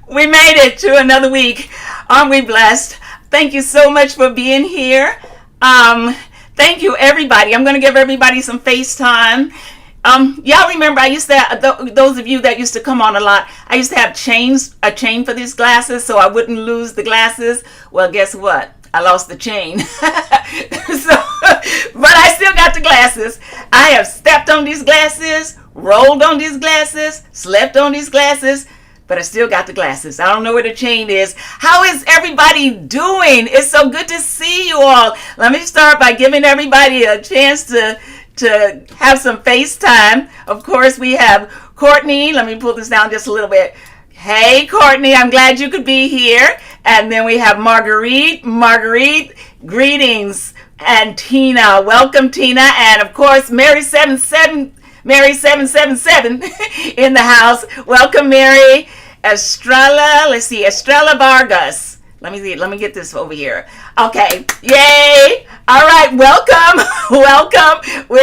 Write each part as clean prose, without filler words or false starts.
We made it to another week. Aren't we blessed? Thank you so much for being here. Thank you, everybody. I'm going to give everybody some FaceTime. Y'all remember I used to, those of you that used to come on a lot, I used to have a chain for these glasses so I wouldn't lose the glasses. Well, guess what? I lost the chain. But I still got the glasses. I have stepped on these glasses, rolled on these glasses, slept on these glasses, but I still got the glasses. I don't know where the chain is. How is everybody doing? It's so good to see you all. Let me start by giving everybody a chance to have some FaceTime. Of course, we have Courtney. Let me pull this down just a little bit. Hey, Courtney, I'm glad you could be here. And then we have Marguerite. Marguerite, greetings. And Tina. Welcome, Tina. And, of course, Mary 777 in the house. Welcome, Mary. Estrella, let's see, Estrella Vargas. Let me get this over here. Okay, yay. All right, welcome, welcome.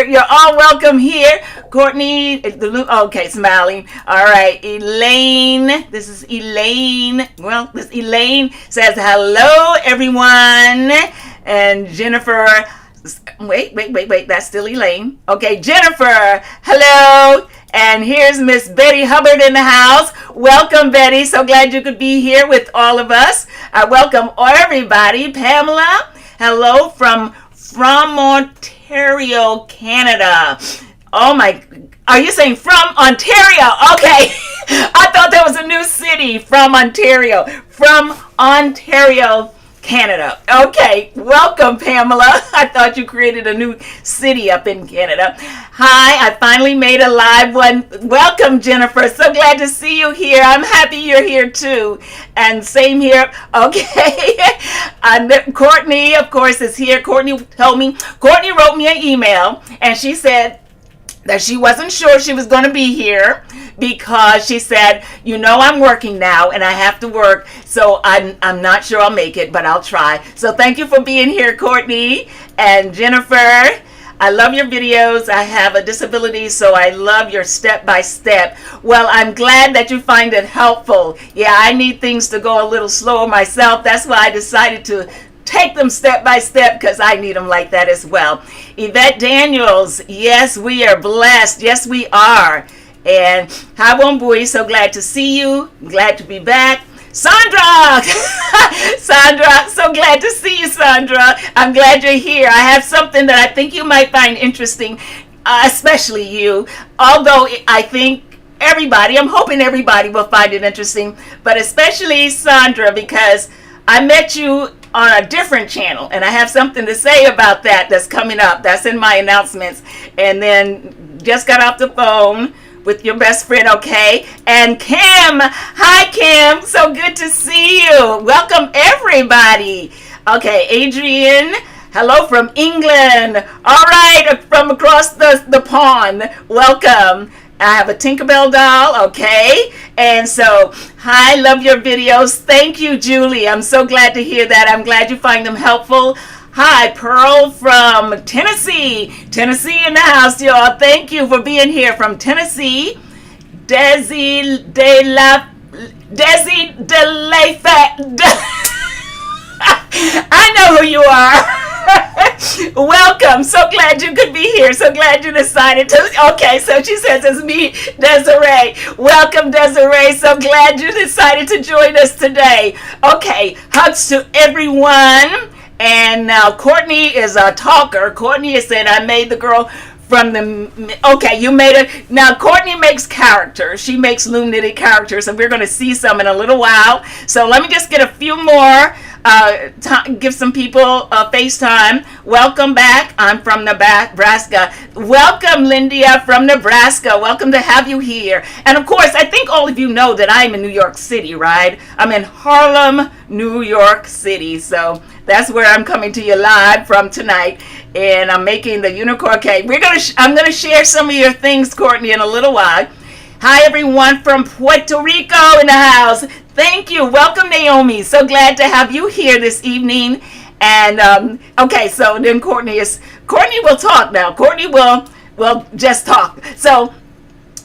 You're all welcome here. Courtney, okay, smiling. All right, Elaine, this is Elaine. Well, this Elaine says, hello, everyone. And Jennifer, wait, that's still Elaine. Okay, Jennifer, hello. And here's Miss Betty Hubbard in the house. Welcome, Betty. So glad you could be here with all of us. I welcome everybody. Pamela, hello from Ontario, Canada. Oh my, are you saying from Ontario? Okay. I thought that was a new city, from Ontario. From Ontario, Canada. Okay, welcome, Pamela. I thought you created a new city up in Canada. Hi, I finally made a live one. Welcome, Jennifer. So glad to see you here. I'm happy you're here too. And same here. Okay. Courtney, of course, is here. Courtney wrote me an email and she said that she wasn't sure she was going to be here because she said, I'm working now and I have to work, so I'm not sure I'll make it, but I'll try. So thank you for being here, Courtney. And Jennifer, I love your videos. I have a disability, so I love your step-by-step. Well, I'm glad that you find it helpful. Yeah, I need things to go a little slower myself. That's why I decided to take them step by step because I need them like that as well. Yvette Daniels, yes, we are blessed. Yes, we are. And hi, Wambui, so glad to see you. Glad to be back. Sandra! Sandra, so glad to see you, Sandra. I'm glad you're here. I have something that I think you might find interesting, especially you. Although I think I'm hoping everybody will find it interesting, but especially Sandra, because I met you on a different channel, and I have something to say about that that's coming up. That's in my announcements. And then just got off the phone with your best friend, okay? And Kim, hi Kim, so good to see you. Welcome everybody. Okay, Adrian, hello from England. All right, from across the pond, welcome. I have a Tinkerbell doll, okay? And so, hi, love your videos. Thank you, Julie. I'm so glad to hear that. I'm glad you find them helpful. Hi, Pearl from Tennessee. Tennessee in the house, y'all. Thank you for being here from Tennessee. Desi de la I know who you are. Welcome. So glad you could be here. So glad you decided to. Okay, so she says it's me, Desiree. Welcome, Desiree. So glad you decided to join us today. Okay, hugs to everyone. And now Courtney is a talker. Courtney is saying, I made the girl from the... Okay, you made it. Now, Courtney makes characters. She makes Loom knitted characters, and we're going to see some in a little while. So let me just get a few more, give some people FaceTime. Welcome back. I'm from Nebraska. Welcome, Lindia from Nebraska. Welcome to have you here. And, of course, I think all of you know that I'm in New York City, right? I'm in Harlem, New York City. So that's where I'm coming to you live from tonight. And I'm making the unicorn cake. I'm gonna share some of your things, Courtney, in a little while. Hi, everyone from Puerto Rico in the house. Thank you. Welcome, Naomi. So glad to have you here this evening. And okay, so then Courtney will talk now. Courtney will just talk. So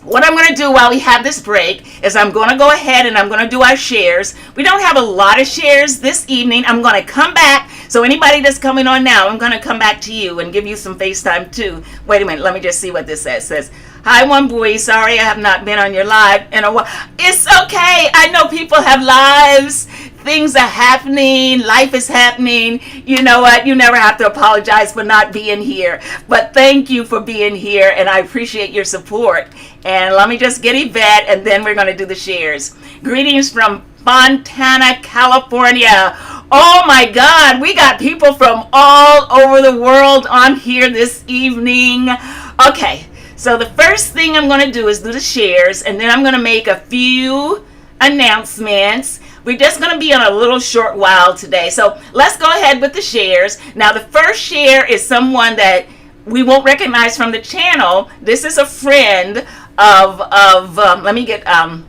what I'm going to do while we have this break is I'm going to go ahead and I'm going to do our shares. We don't have a lot of shares this evening. I'm going to come back. So anybody that's coming on now, I'm going to come back to you and give you some FaceTime too. Wait a minute. Let me just see what this says. It says, hi, Wambui. Sorry I have not been on your live in a while. It's okay. I know people have lives. Things are happening. Life is happening. You know what? You never have to apologize for not being here. But thank you for being here, and I appreciate your support. And let me just get Yvette, and then we're going to do the shares. Greetings from Fontana, California. Oh my God, we got people from all over the world on here this evening. Okay, so the first thing I'm going to do is do the shares, and then I'm going to make a few announcements. We're just going to be on a little short while today. So let's go ahead with the shares. Now, the first share is someone that we won't recognize from the channel. This is a friend of let me get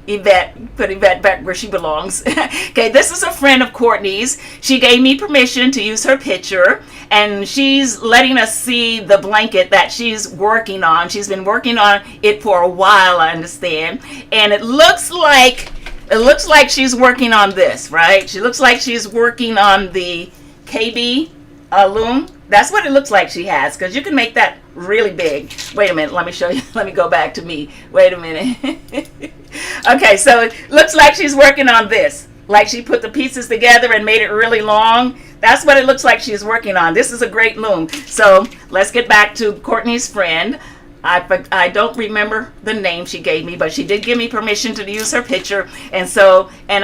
Yvette, put Yvette back where she belongs. Okay, this is a friend of Courtney's. She gave me permission to use her picture, and she's letting us see the blanket that she's working on. She's been working on it for a while, I understand, and it looks like she's working on this, right? She looks like she's working on the KB Loom. That's what it looks like she has, because you can make that really big. Wait a minute, let me show you. Let me go back to me. Wait a minute. Okay, so it looks like she's working on this. Like she put the pieces together and made it really long. That's what it looks like she's working on. This is a great loom. So let's get back to Courtney's friend. I don't remember the name she gave me, but she did give me permission to use her picture. And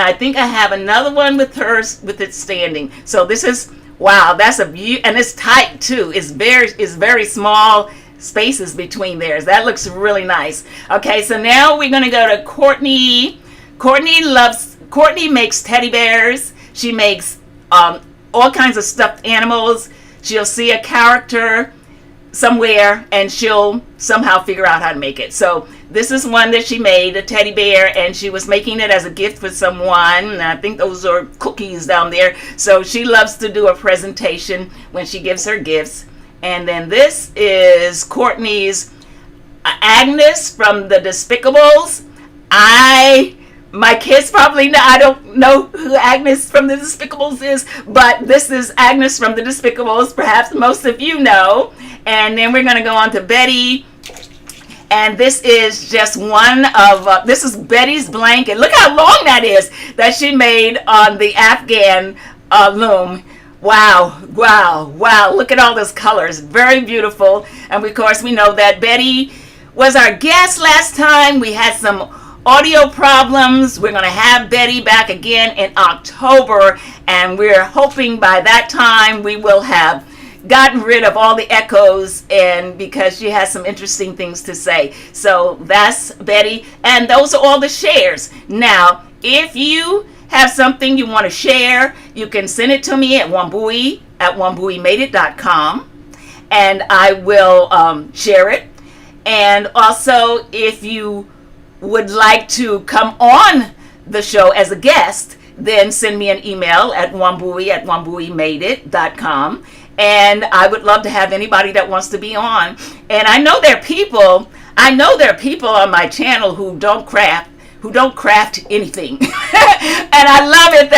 I think I have another one with hers with it standing. So this is, wow, that's a beauty, and it's tight too. It's very small spaces between theirs. That looks really nice. Okay, so now we're gonna go to Courtney. Courtney makes teddy bears. She makes all kinds of stuffed animals. She'll see a character somewhere and she'll somehow figure out how to make it. So this is one that she made, a teddy bear, and she was making it as a gift for someone, and I think those are cookies down there. So she loves to do a presentation when she gives her gifts. And then this is Courtney's Agnes from the Despicables. My kids probably know, I don't know who Agnes from the Despicables is, but this is Agnes from the Despicables. Perhaps most of you know. And then we're going to go on to Betty. And this is just one of, this is Betty's blanket. Look how long that is that she made on the Afghan loom. Wow, wow, wow. Look at all those colors. Very beautiful. And of course, we know that Betty was our guest last time. We had some audio problems. We're going to have Betty back again in October, and we're hoping by that time we will have gotten rid of all the echoes, and because she has some interesting things to say. So that's Betty, and those are all the shares. Now, if you have something you want to share, you can send it to me at Wambui at wambuimadeit.com, and I will share it. And also, if you would like to come on the show as a guest, then send me an email at Wambui at wambuimadeit.com. And I would love to have anybody that wants to be on. And I know there are people on my channel who don't craft anything. And I love it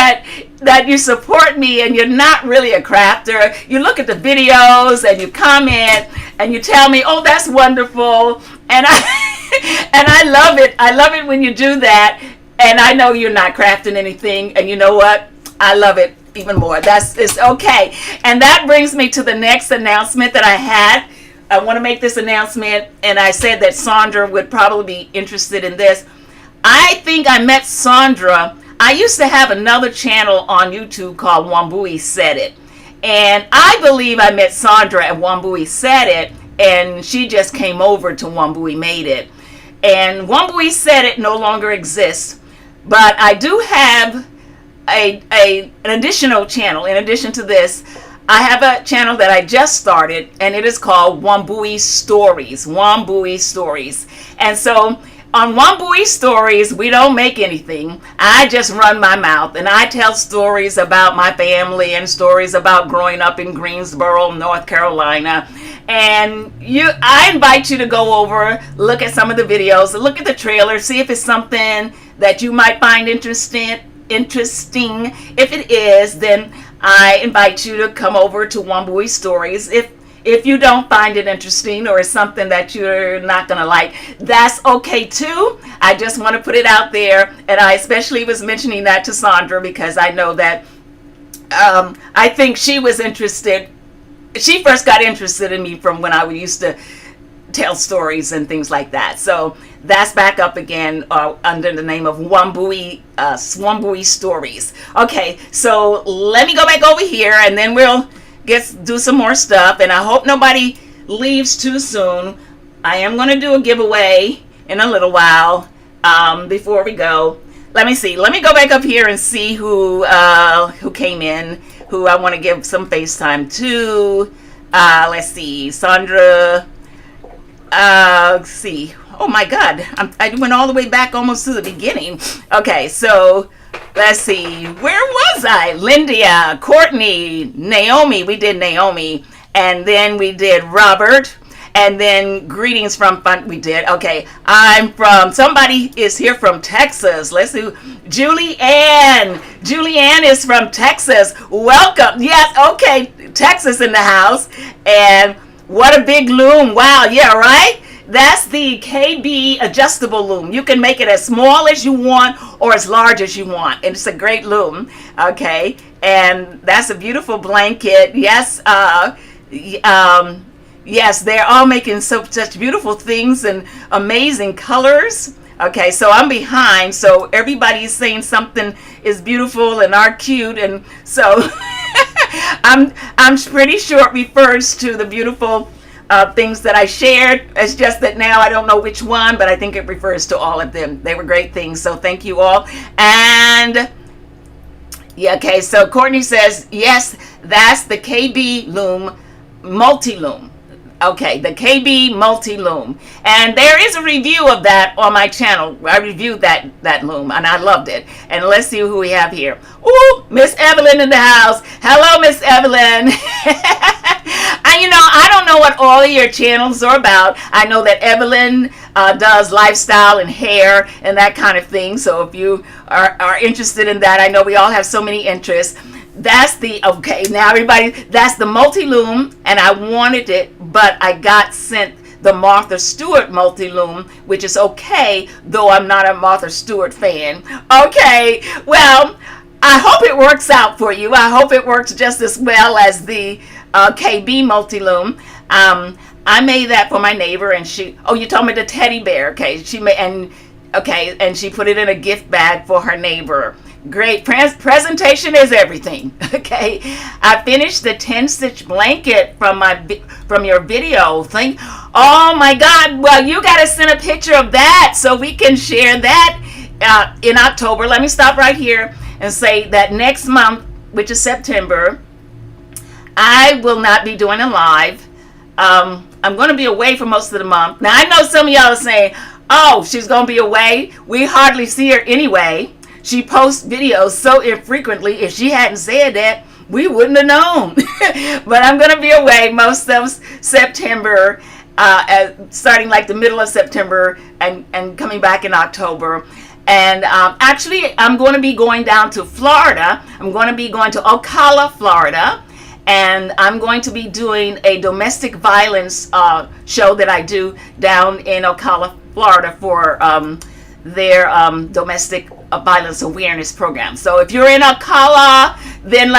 that you support me and you're not really a crafter. You look at the videos and you comment and you tell me, oh, that's wonderful. And I love it. I love it when you do that. And I know you're not crafting anything. And you know what? I love it even more. It's okay. And that brings me to the next announcement that I had. I want to make this announcement, and I said that Sandra would probably be interested in this. I think I met Sandra. I used to have another channel on YouTube called Wambui Said It. And I believe I met Sandra at Wambui Said It, and she just came over to Wambui Made It. And Wambui Said It no longer exists. But I do have an additional channel. In addition to this, I have a channel that I just started, and it is called Wambui Stories. Wambui Stories. And so on Wambui Stories, we don't make anything. I just run my mouth, and I tell stories about my family and stories about growing up in Greensboro, North Carolina. And I invite you to go over, look at some of the videos, look at the trailer, see if it's something that you might find interesting. If it is, then I invite you to come over to Wambui Stories. If you don't find it interesting or it's something that you're not going to like, that's okay too. I just want to put it out there. And I especially was mentioning that to Sandra because I know that I think she was interested. She first got interested in me from when I used to tell stories and things like that. So that's back up again under the name of Wambui Stories. Okay, so let me go back over here and then we'll do some more stuff. And I hope nobody leaves too soon. I am going to do a giveaway in a little while before we go. Let me see. Let me go back up here and see who came in, who I want to give some FaceTime to. Let's see. Sandra. Let's see. Oh my God. I went all the way back almost to the beginning. Okay, so let's see. Where was I? Lindia, Courtney, Naomi. We did Naomi. And then we did Robert. And then greetings from fun. We did. Okay. I'm from, somebody is here from Texas. Let's see. Julie-Ann. Julie-Ann is from Texas. Welcome. Yes. Okay. Texas in the house. And what a big loom. Wow. Yeah, right? That's the KB adjustable loom. You can make it as small as you want or as large as you want. And it's a great loom. Okay. And that's a beautiful blanket. Yes. Yes, they're all making such beautiful things and amazing colors. Okay, so I'm behind, so everybody's saying something is beautiful and are cute, and so I'm pretty sure it refers to the beautiful things that I shared. It's just that now I don't know which one, but I think it refers to all of them. They were great things, so thank you all. And yeah, okay, so Courtney says, yes, that's the KB loom, multi-loom. Okay, the KB multi-loom. And there is a review of that on my channel. I reviewed that loom, and I loved it. And let's see who we have here. Ooh, Miss Evelyn in the house. Hello, Miss Evelyn. I don't know what all of your channels are about. I know that Evelyn does lifestyle and hair and that kind of thing. So if you are interested in that, I know we all have so many interests. That's the, okay, now everybody, that's the multi-loom, and I wanted it, but I got sent the Martha Stewart multi-loom, which is okay, though I'm not a Martha Stewart fan. Okay, well, I hope it works out for you. I hope it works just as well as the KB multi-loom. I made that for my neighbor, and you told me the teddy bear, okay, and she put it in a gift bag for her neighbor. Great. Presentation is everything. Okay. I finished the 10-stitch blanket from your video thing. Oh my God. Well, you got to send a picture of that so we can share that in October. Let me stop right here and say that next month, which is September, I will not be doing a live. I'm going to be away for most of the month. Now, I know some of y'all are saying, oh, she's going to be away. We hardly see her anyway. She posts videos so infrequently. If she hadn't said that, we wouldn't have known. But I'm going to be away most of September, starting like the middle of September and coming back in October. And actually, I'm going to be going down to Florida. I'm going to be going to Ocala, Florida. And I'm going to be doing a domestic violence show that I do down in Ocala, Florida for their domestic violence awareness program. So if you're in Ocala, then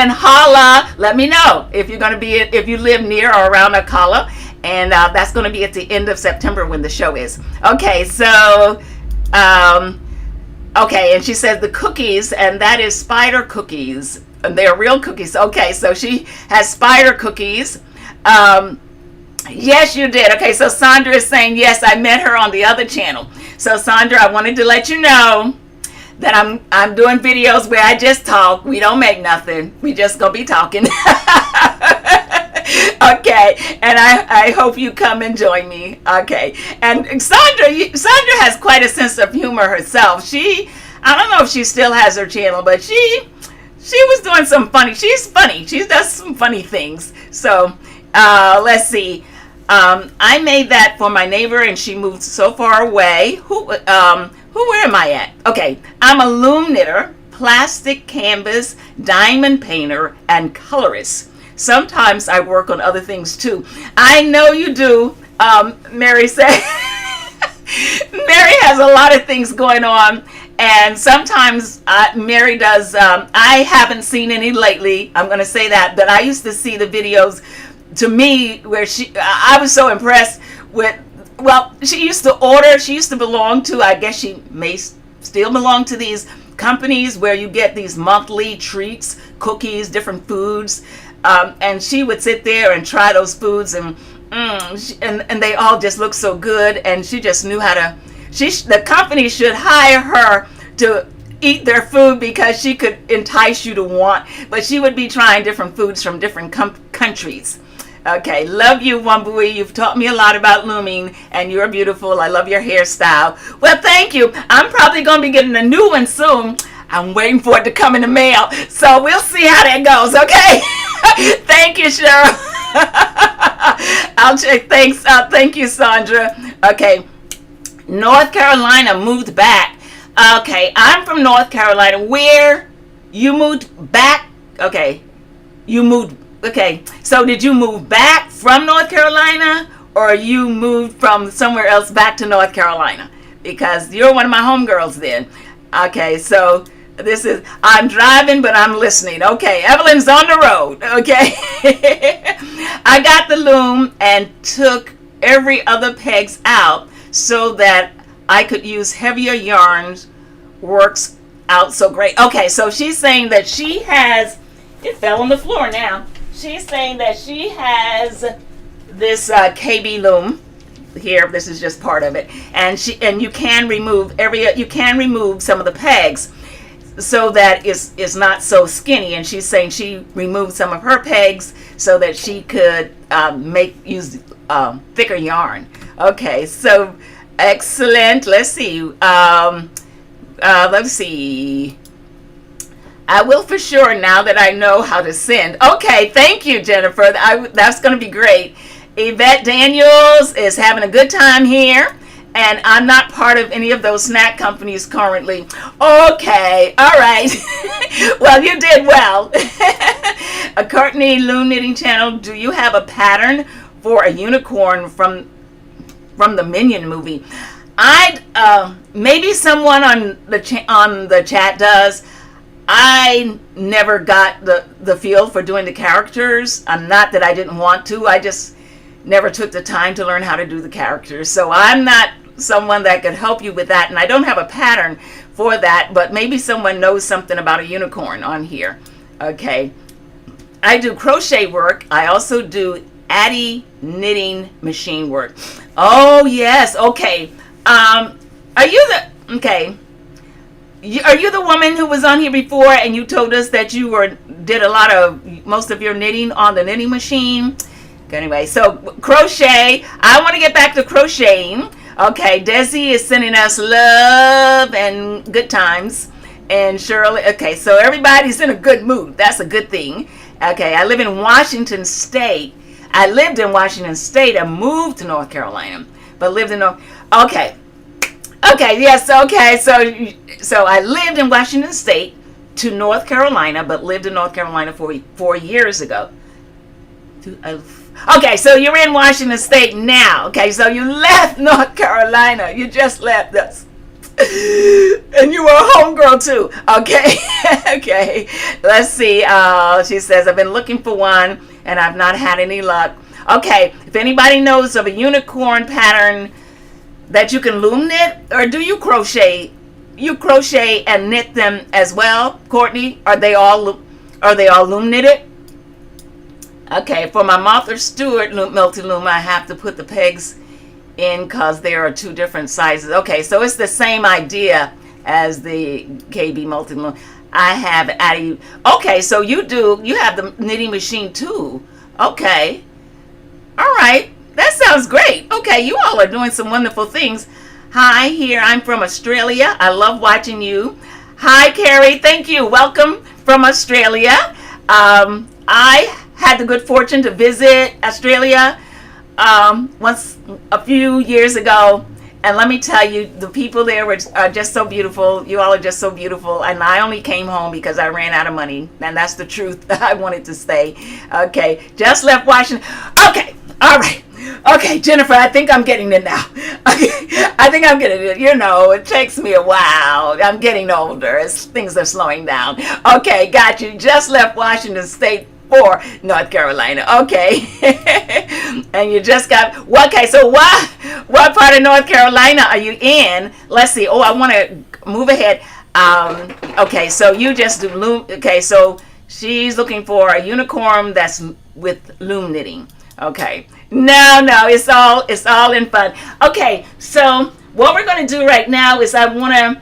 holla, let me know if you're going to be, if you live near or around Ocala. And that's going to be at the end of September when the show is. Okay, so okay, and she says the cookies, and that is spider cookies, and they're real cookies. Okay, so she has spider cookies. Yes, you did. Okay, so Sandra is saying, yes, I met her on the other channel. So Sandra, I wanted to let you know that I'm doing videos where I just talk. We don't make nothing. We just gonna be talking. Okay, and I hope you come and join me. Okay, and Sandra has quite a sense of humor herself. I don't know if she still has her channel, but she she was doing some funny. She's funny. She does some funny things. So let's see. I made that for my neighbor, and she moved so far away. Where am I at? Okay, I'm a loom knitter, plastic canvas, diamond painter, and colorist. Sometimes I work on other things too. I know you do. Mary said. Mary has a lot of things going on, and sometimes Mary does. I haven't seen any lately. I'm going to say that, but I used to see the videos. To me, where I was so impressed with. Well, she used to order. She used to belong to. I guess she may still belong to these companies where you get these monthly treats, cookies, different foods. And she would sit there and try those foods, and they all just looked so good. And she just knew how to. The company should hire her to eat their food because she could entice you to want. But she would be trying different foods from different countries. Okay, love you, Wambui. You've taught me a lot about looming, and you're beautiful. I love your hairstyle. Well, thank you. I'm probably going to be getting a new one soon. I'm waiting for it to come in the mail. So we'll see how that goes, okay? Thank you, Cheryl. I'll check. Thanks. Thank you, Sandra. Okay. North Carolina moved back. Okay. I'm from North Carolina. Where you moved back? Okay. You moved. Okay. So did you move back from North Carolina, or you moved from somewhere else back to North Carolina? Because you're one of my homegirls then. Okay. So I'm driving, but I'm listening. Okay, Evelyn's on the road. Okay. I got the loom and took every other pegs out so that I could use heavier yarns. Works out so great. Okay, so she's saying that she has, it fell on the floor now. She's saying that she has this KB loom here. This is just part of it. And you can remove some of the pegs, so that it's not so skinny. And she's saying she removed some of her pegs so that she could use thicker yarn. Okay, so excellent. Let's see. Let's see. I will for sure now that I know how to send. Okay, thank you, Jennifer. That's going to be great. Yvette Daniels is having a good time here. And I'm not part of any of those snack companies currently. Okay, all right. Well, you did well. A Courtney Loom Knitting Channel, do you have a pattern for a unicorn from the Minion movie? Maybe someone on the chat does. I never got the feel for doing the characters. Not that I didn't want to. I just never took the time to learn how to do the characters. So I'm not someone that could help you with that, and I don't have a pattern for that, but maybe someone knows something about a unicorn on here. Okay, I do crochet work. I also do Addy knitting machine work. Oh yes. Okay. Are you the woman who was on here before and you told us that you did most of your knitting on the knitting machine? Anyway, so crochet. I want to get back to crocheting. Okay, Desi is sending us love and good times. And Shirley, okay, so everybody's in a good mood. That's a good thing. Okay, I live in Washington State. I lived in Washington State and moved to North Carolina, but lived in okay, yes, okay. So I lived in Washington State to North Carolina, but lived in North Carolina for 4 years ago. Okay, so you're in Washington State now. Okay, so you left North Carolina. You just left us. And you were a homegirl too. Okay. Okay. Let's see. She says, I've been looking for one and I've not had any luck. Okay. If anybody knows of a unicorn pattern that you can loom knit, or do you crochet? You crochet and knit them as well, Courtney? Are they all loom knitted? Okay, for my Martha Stewart multi-loom, I have to put the pegs in because there are two different sizes. Okay, so it's the same idea as the KB multi-loom. I have Addie. Okay, so you have the knitting machine too. Okay. All right. That sounds great. Okay, you all are doing some wonderful things. Hi, here. I'm from Australia. I love watching you. Hi, Carrie. Thank you. Welcome from Australia. I had the good fortune to visit Australia once a few years ago. And let me tell you, the people there are just so beautiful. You all are just so beautiful. And I only came home because I ran out of money. And that's the truth. I wanted to stay. Okay, just left Washington. Okay, all right. Okay, Jennifer, I think I'm getting it now. Okay, I think I'm getting it. You know, it takes me a while. I'm getting older as things are slowing down. Okay, got you. Just left Washington State for North Carolina. Okay. And you just got, okay, so what part of North Carolina are you in? Let's see. Oh, I want to move ahead. Okay, so you just do loom. Okay, so she's looking for a unicorn that's with loom knitting. Okay. No, it's all in fun. Okay, so what we're going to do right now is I want to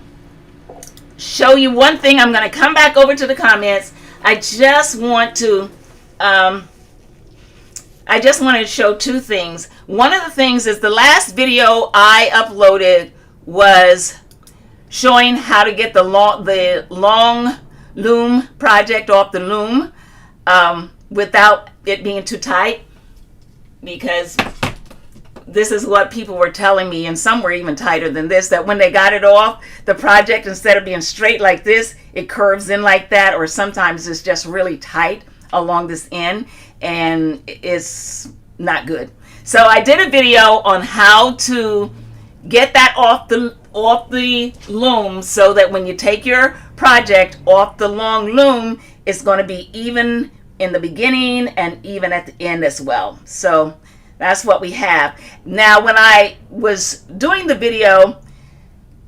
show you one thing. I'm going to come back over to the comments. I just want to show two things. One of the things is the last video I uploaded was showing how to get the long loom project off the loom without it being too tight, because this is what people were telling me, and some were even tighter than this, that when they got it off the project, instead of being straight like this, it curves in like that, or sometimes it's just really tight along this end, and it's not good. So I did a video on how to get that off the loom, so that when you take your project off the long loom, it's going to be even in the beginning and even at the end as well. So that's what we have. Now, when I was doing the video,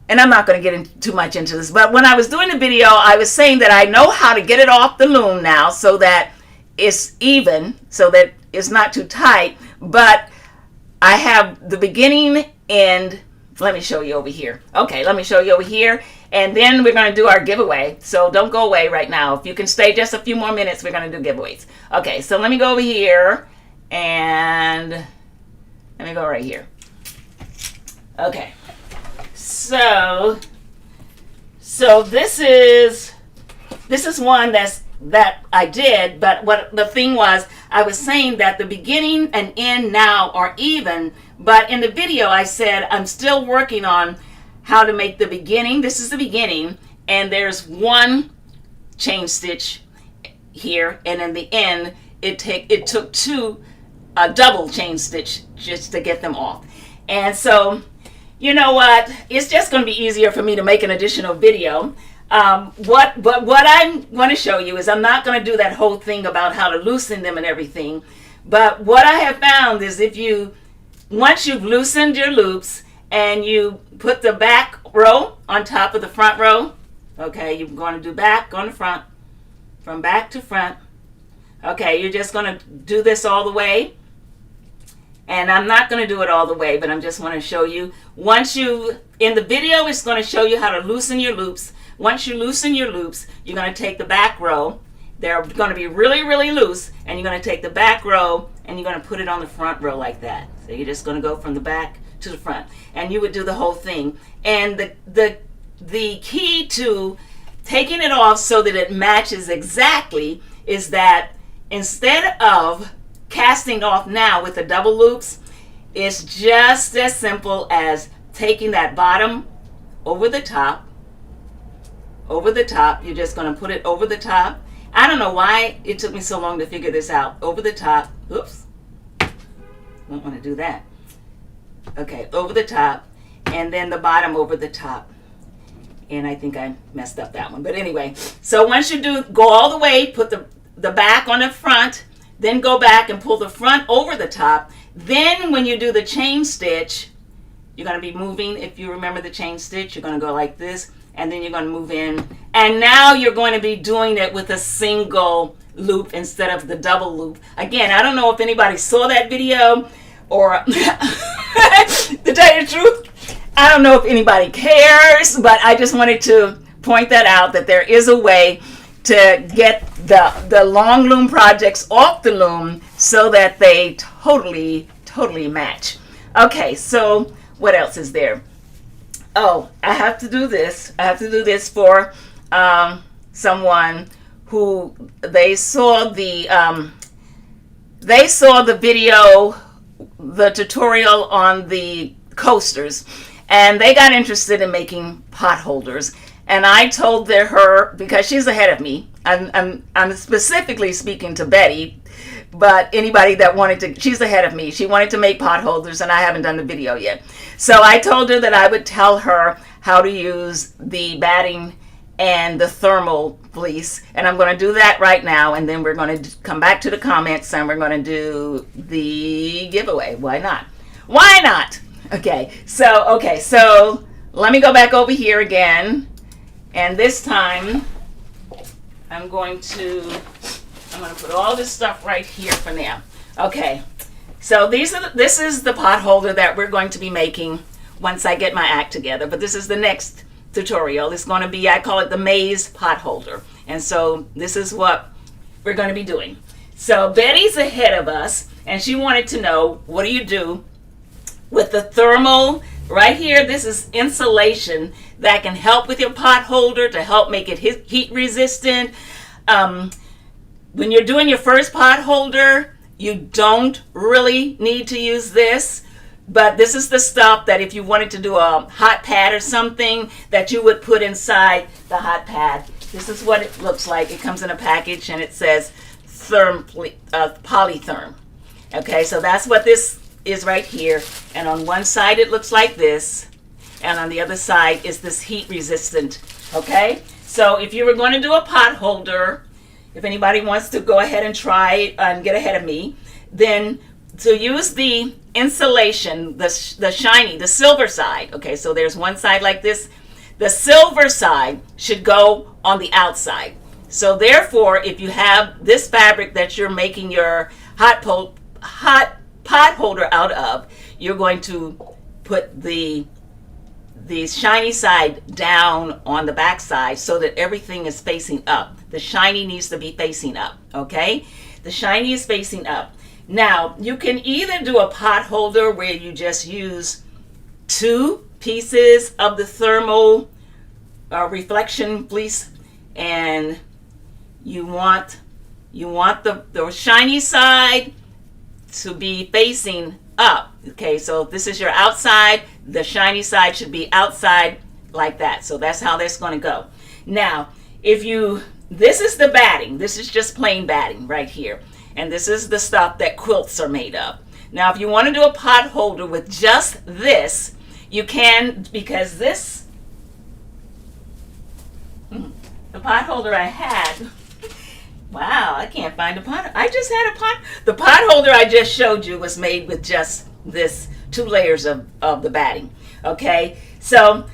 and I'm not going to get too much into this, but when I was doing the video, I was saying that I know how to get it off the loom now so that it's even, so that it's not too tight, but I have the beginning end. Let me show you over here. Okay, let me show you over here. And then we're going to do our giveaway. So don't go away right now. If you can stay just a few more minutes, we're going to do giveaways. Okay, so let me go over here. And let me go right here. Okay. So this is one that I did, but what the thing was, I was saying that the beginning and end now are even, but in the video I said I'm still working on how to make the beginning. This is the beginning, and there's one chain stitch here, and in the end it took two double chain stitch just to get them off. And so, you know what, it's just going to be easier for me to make an additional video. What I'm going to show you is I'm not going to do that whole thing about how to loosen them and everything, but what I have found is once you've loosened your loops and you put the back row on top of the front row, okay, you're going to do back on the front, from back to front. Okay, you're just going to do this all the way. And I'm not going to do it all the way, but I'm just want to show you. In the video, it's going to show you how to loosen your loops. Once you loosen your loops, you're going to take the back row. They're going to be really, really loose, and you're going to take the back row and you're going to put it on the front row like that. So you're just going to go from the back to the front, and you would do the whole thing. And the key to taking it off so that it matches exactly is that instead of casting off now with the double loops, it's just as simple as taking that bottom over the top. You're just going to put it over the top. I don't know why it took me so long to figure this out. Over the top. Oops. Don't want to do that. Okay, over the top, and then the bottom over the top. And I think I messed up that one. But anyway, so once you go all the way, put the back on the front, then go back and pull the front over the top. Then when you do the chain stitch, you're going to be moving. If you remember the chain stitch, you're going to go like this, and then you're going to move in. And now you're going to be doing it with a single loop instead of the double loop. Again, I don't know if anybody saw that video, or to tell you the truth, I don't know if anybody cares, but I just wanted to point that out, that there is a way to get the long loom projects off the loom so that they totally match. Okay, so what else is there? Oh, I have to do this. I have to do this for someone who they saw the video, the tutorial on the coasters, and they got interested in making pot holders. And I told her, because she's ahead of me, I'm specifically speaking to Betty, but anybody that wanted to, she's ahead of me. She wanted to make pot holders, and I haven't done the video yet. So I told her that I would tell her how to use the batting and the thermal fleece, and I'm going to do that right now, and then we're going to come back to the comments, and we're going to do the giveaway. Why not? Why not? Okay, so let me go back over here again, and this time I'm going to put all this stuff right here for now. Okay, so this is the pot holder that we're going to be making once I get my act together, but this is the next tutorial. It's going to be, I call it the maze pot holder, and so this is what we're going to be doing. So Betty's ahead of us, and she wanted to know, what do you do with the thermal right here? This is insulation that can help with your pot holder to help make it heat resistant. When you're doing your first pot holder, you don't really need to use this, but this is the stuff that if you wanted to do a hot pad or something, that you would put inside the hot pad. This is what it looks like. It comes in a package, and it says poly-therm. Okay, so that's what this is right here. And on one side it looks like this, and on the other side is this heat resistant. Okay, so if you were going to do a pot holder, if anybody wants to go ahead and try and get ahead of me, then to use the insulation, the shiny, the silver side. Okay, so there's one side like this. The silver side should go on the outside. So therefore, if you have this fabric that you're making your hot pot holder out of, you're going to put the shiny side down on the back side so that everything is facing up. The shiny needs to be facing up, okay? The shiny is facing up. Now, you can either do a pot holder where you just use 2 pieces of the thermal reflection fleece, and you want the shiny side to be facing up. Okay, so this is your outside. The shiny side should be outside like that. So that's how that's going to go. Now, this is the batting. This is just plain batting right here. And this is the stuff that quilts are made of. Now, if you want to do a pot holder with just this, you can, because the pot holder I had, wow, I can't find a pot. I just had a pot. The pot holder I just showed you was made with just this 2 layers of the batting. Okay, so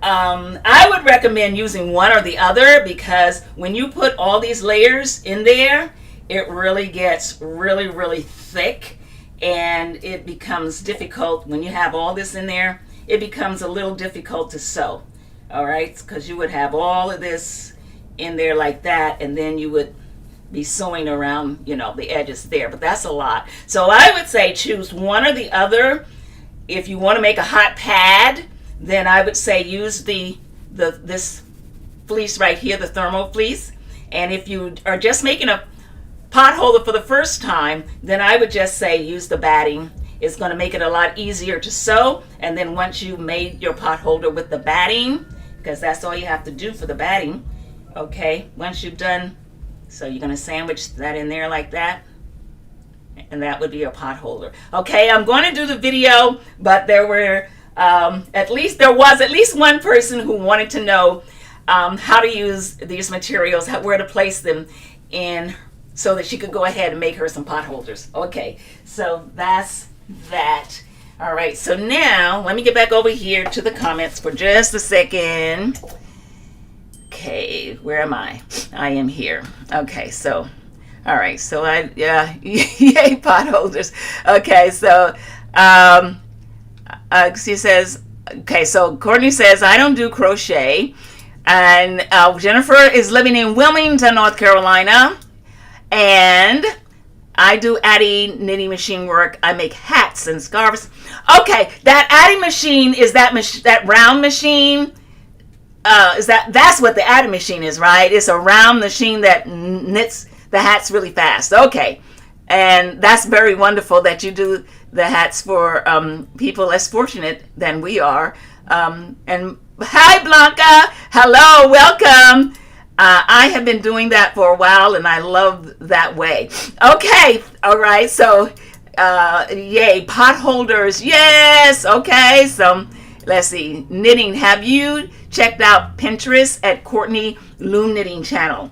I would recommend using one or the other, because when you put all these layers in there, it really gets really thick, and it becomes difficult when you have all this in there. It becomes a little difficult to sew. All right, because you would have all of this in there like that, and then you would be sewing around, the edges there, but that's a lot. So I would say choose one or the other. If you want to make a hot pad, then I would say use this fleece right here, the thermal fleece. And if you are just making a pot holder for the first time, then I would just say use the batting. It's going to make it a lot easier to sew. And then once you made your pot holder with the batting, because that's all you have to do for the batting, okay, once you've done, so you're going to sandwich that in there like that, and that would be your pot holder. Okay, I'm going to do the video, but there was at least one person who wanted to know how to use these materials, where to place them in, so that she could go ahead and make her some pot holders. Okay, so that's that. All right, so now let me get back over here to the comments for just a second. Okay, where am I? I am here. Okay, so, all right, so yay, pot holders. Okay, so, she says, okay, so Courtney says, I don't do crochet. And Jennifer is living in Wilmington, North Carolina. And I do Addy knitting machine work. I make hats and scarves. Okay, that Addy machine is that round machine. that's what the adding machine is, right? It's a round machine that knits the hats really fast. Okay. And that's very wonderful that you do the hats for people less fortunate than we are. And hi, Blanca. Hello, welcome. I have been doing that for a while, and I love that way. Okay, all right. So, yay, pot holders. Yes. Okay. So, let's see. Knitting. Have you checked out Pinterest at Courtney Loom Knitting Channel?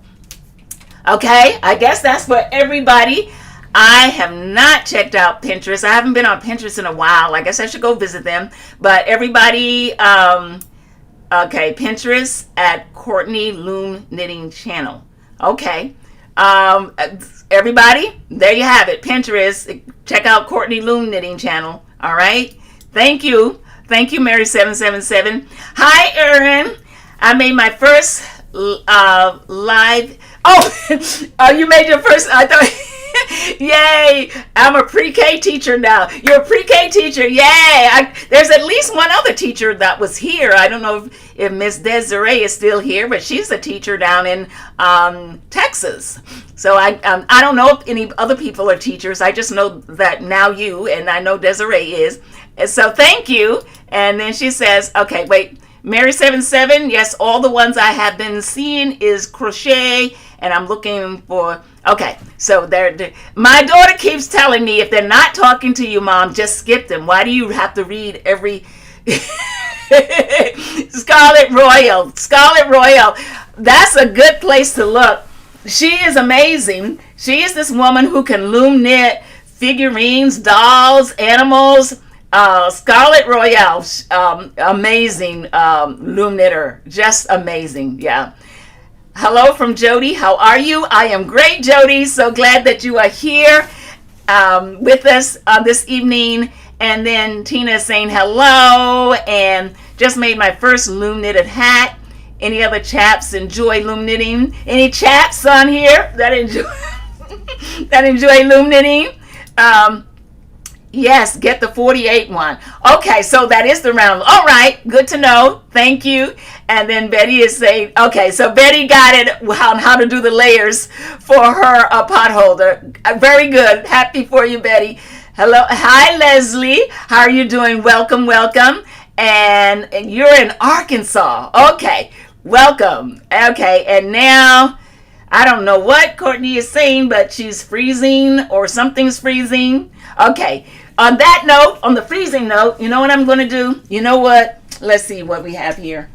Okay. I guess that's for everybody. I have not checked out Pinterest. I haven't been on Pinterest in a while. I guess I should go visit them. But everybody, okay, Pinterest at Courtney Loom Knitting Channel. Okay. Everybody, there you have it. Pinterest. Check out Courtney Loom Knitting Channel. All right. Thank you. Thank you, Mary777. Hi, Erin. I made my first live. Oh, you made your first. I thought. Yay! I'm a pre-K teacher now. You're a pre-K teacher. Yay! There's at least one other teacher that was here. I don't know if Miss Desiree is still here, but she's a teacher down in Texas. So I don't know if any other people are teachers. I just know that now you, and I know Desiree is. And so thank you. And then she says, okay, wait. Mary77, yes, all the ones I have been seeing is crochet, and I'm looking for, okay, so my daughter keeps telling me if they're not talking to you, Mom, just skip them. Why do you have to read every Scarlet Royal, that's a good place to look. She is amazing. She is this woman who can loom knit figurines, dolls, animals. Scarlet Royale, amazing loom knitter, just amazing. Yeah. Hello from Jody. How are you? I am great, Jody. So glad that you are here with us this evening. And then Tina is saying hello and just made my first loom knitted hat. Any other chaps enjoy loom knitting? Any chaps on here that enjoy loom knitting? Yes, get the 48 one. Okay, so that is the round. All right, good to know. Thank you. And then Betty is saying, okay, so Betty got it on how to do the layers for her pot holder. Very good. Happy for you, Betty. Hello. Hi, Leslie. How are you doing? Welcome, welcome. And you're in Arkansas. Okay, welcome. Okay, and now I don't know what Courtney is saying, but she's freezing or something's freezing. Okay, on that note, on the freezing note, you know what I'm going to do? You know what? Let's see what we have here.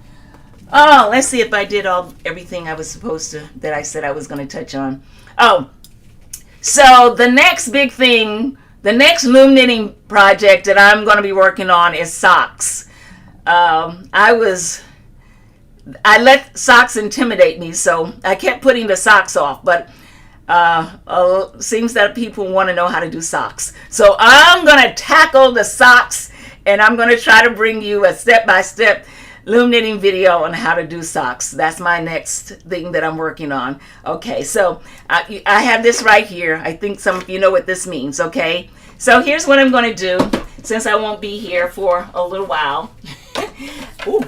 Oh, let's see if I did everything I was supposed to, that I said I was going to touch on. Oh, so the next big thing, the next loom knitting project that I'm going to be working on is socks. I let socks intimidate me, so I kept putting the socks off, but seems that people want to know how to do socks. So I'm going to tackle the socks, and I'm going to try to bring you a step-by-step loom knitting video on how to do socks. That's my next thing that I'm working on. Okay, so I have this right here. I think some of you know what this means, okay? So here's what I'm going to do, since I won't be here for a little while. Ooh,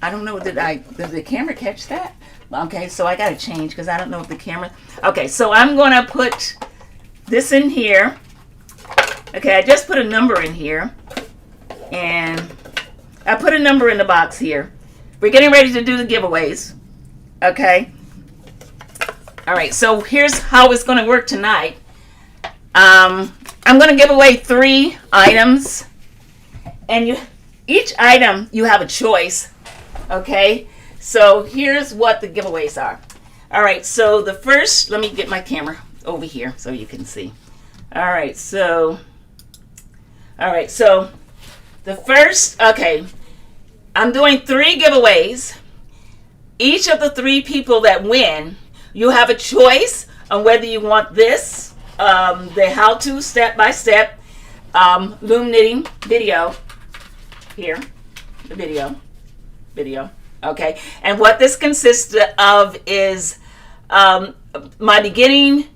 I don't know, did the camera catch that? Okay, so I got to change because I don't know if the camera... Okay, so I'm going to put this in here. Okay, I just put a number in here. And I put a number in the box here. We're getting ready to do the giveaways. Okay. All right, so here's how it's going to work tonight. I'm going to give away 3 items. And each item, you have a choice. Okay. So here's what the giveaways are. All right, so the first, let me get my camera over here so you can see. All right, so the first, okay, I'm doing 3 giveaways. Each of the 3 people that win, you have a choice on whether you want this, the how-to step-by-step loom knitting video. Here, the video. Okay, and what this consists of is my beginning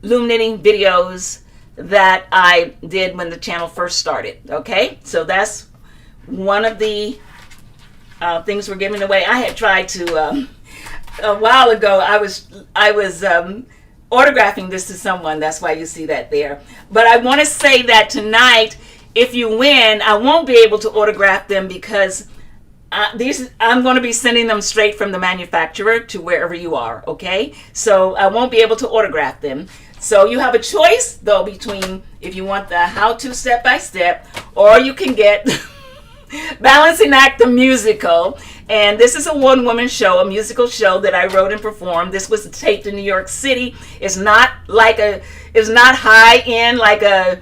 loom knitting videos that I did when the channel first started. Okay, so that's one of the things were given away. I had tried to a while ago. I was autographing this to someone. That's why you see that there. But I want to say that tonight, if you win, I won't be able to autograph them because I'm going to be sending them straight from the manufacturer to wherever you are. Okay, so I won't be able to autograph them. So you have a choice though between if you want the how-to step-by-step, or you can get Balancing Act the musical. And this is a one-woman show, a musical show that I wrote and performed. This was taped in New York City. It's not high-end like a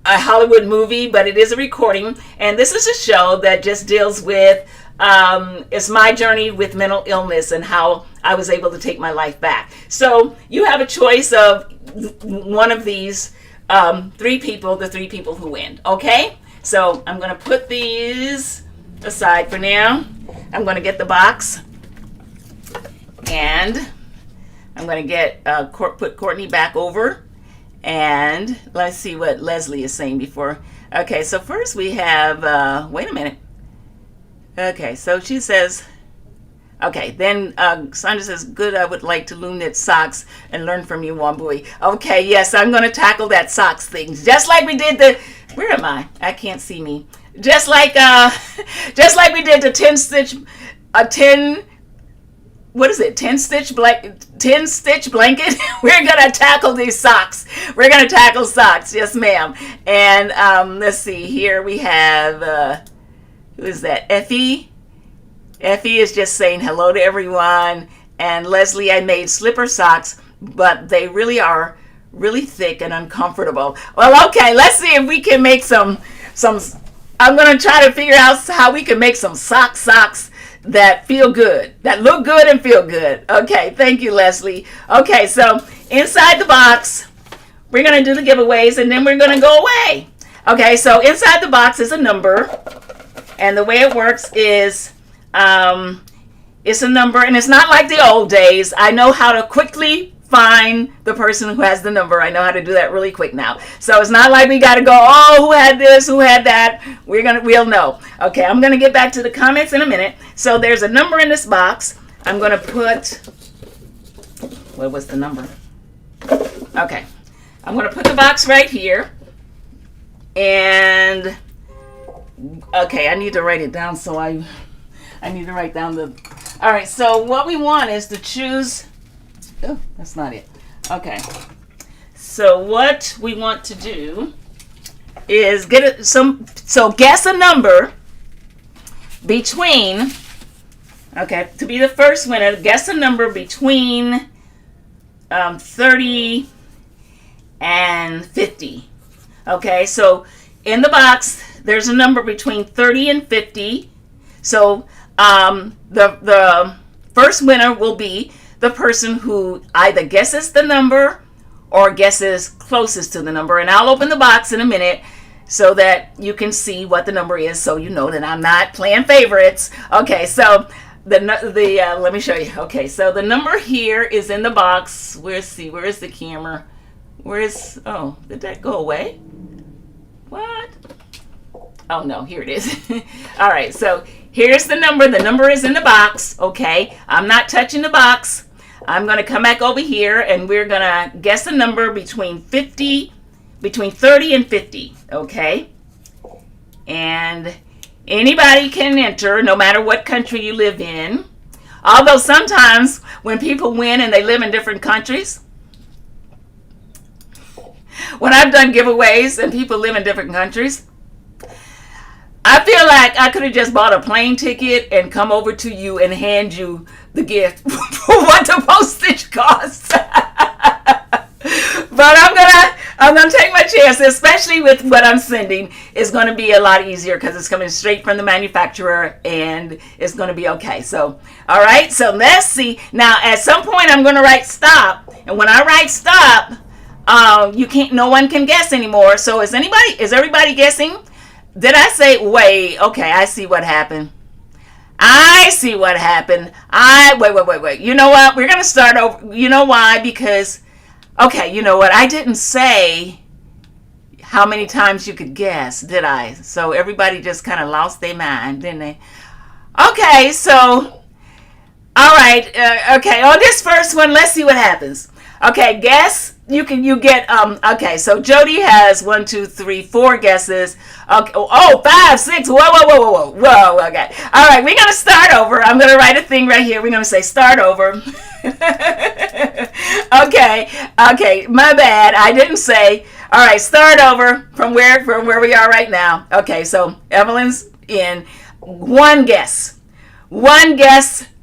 Hollywood movie, but it is a recording. And this is a show that just deals with it's my journey with mental illness and how I was able to take my life back. So you have a choice of one of these three people, the three people who win. Okay? So I'm going to put these aside for now. I'm going to get the box, and I'm going to put Courtney back over, and let's see what Leslie is saying before. Okay, so first we have, wait a minute. Okay, so she says, okay, then Sandra says, good, I would like to loom knit socks and learn from you, Wambui. Okay, yes, I'm going to tackle that socks thing, just like we did where am I? I can't see me. Just like we did the 10 stitch blanket. We're gonna tackle these socks. We're gonna tackle socks, yes ma'am. And let's see, here we have who is that? Effie is just saying hello to everyone. And Leslie, I made slipper socks, but they really are really thick and uncomfortable. Well, okay, let's see if we can make some I'm going to try to figure out how we can make some socks that feel good, that look good and feel good. Okay, thank you, Leslie. Okay, so inside the box, we're going to do the giveaways, and then we're going to go away. Okay, so inside the box is a number, and the way it works is it's a number, and it's not like the old days. I know how to quickly find the person who has the number. I know how to do that really quick now. So it's not like we got to go, oh, who had this, who had that. We'll know. Okay, I'm going to get back to the comments in a minute. So there's a number in this box. I'm going to put, what was the number? Okay, I'm going to put the box right here. And, okay, I need to write it down. So I need to write down all right, so what we want is to choose. Oh, that's not it. Okay. So what we want to do is guess a number between, okay, to be the first winner, guess a number between 30 and 50. Okay, so in the box, there's a number between 30 and 50. So the first winner will be the person who either guesses the number or guesses closest to the number. And I'll open the box in a minute so that you can see what the number is, so you know that I'm not playing favorites. Okay, so let me show you. Okay, so the number here is in the box. Where is the camera? Oh, did that go away? What? Oh no, here it is. All right, so here's the number. The number is in the box. Okay, I'm not touching the box. I'm going to come back over here, and we're going to guess a number between 30 and 50, okay? And anybody can enter, no matter what country you live in. Although sometimes when people win and they live in different countries, when I've done giveaways and people live in different countries, I feel like I could have just bought a plane ticket and come over to you and hand you the gift for what the postage costs. But I'm gonna take my chance, especially with what I'm sending. It's gonna be a lot easier because it's coming straight from the manufacturer, and it's gonna be okay. So, all right. So let's see. Now, at some point, I'm gonna write stop, and when I write stop, no one can guess anymore. So is everybody guessing? Did I say, wait, okay, I see what happened. Wait. You know what? We're going to start over. You know why? Because, okay, you know what? I didn't say how many times you could guess, did I? So everybody just kind of lost their mind, didn't they? Okay, so all right. Okay, on this first one, let's see what happens. Okay, guess you get okay, so Jody has 1, 2, 3, 4 guesses. Okay, oh, 5, 6. Whoa. Okay, all right, we're gonna start over. I'm gonna write a thing right here. We're gonna say start over. Okay, my bad. I didn't say. All right, start over from where we are right now. Okay, so Evelyn's in. One guess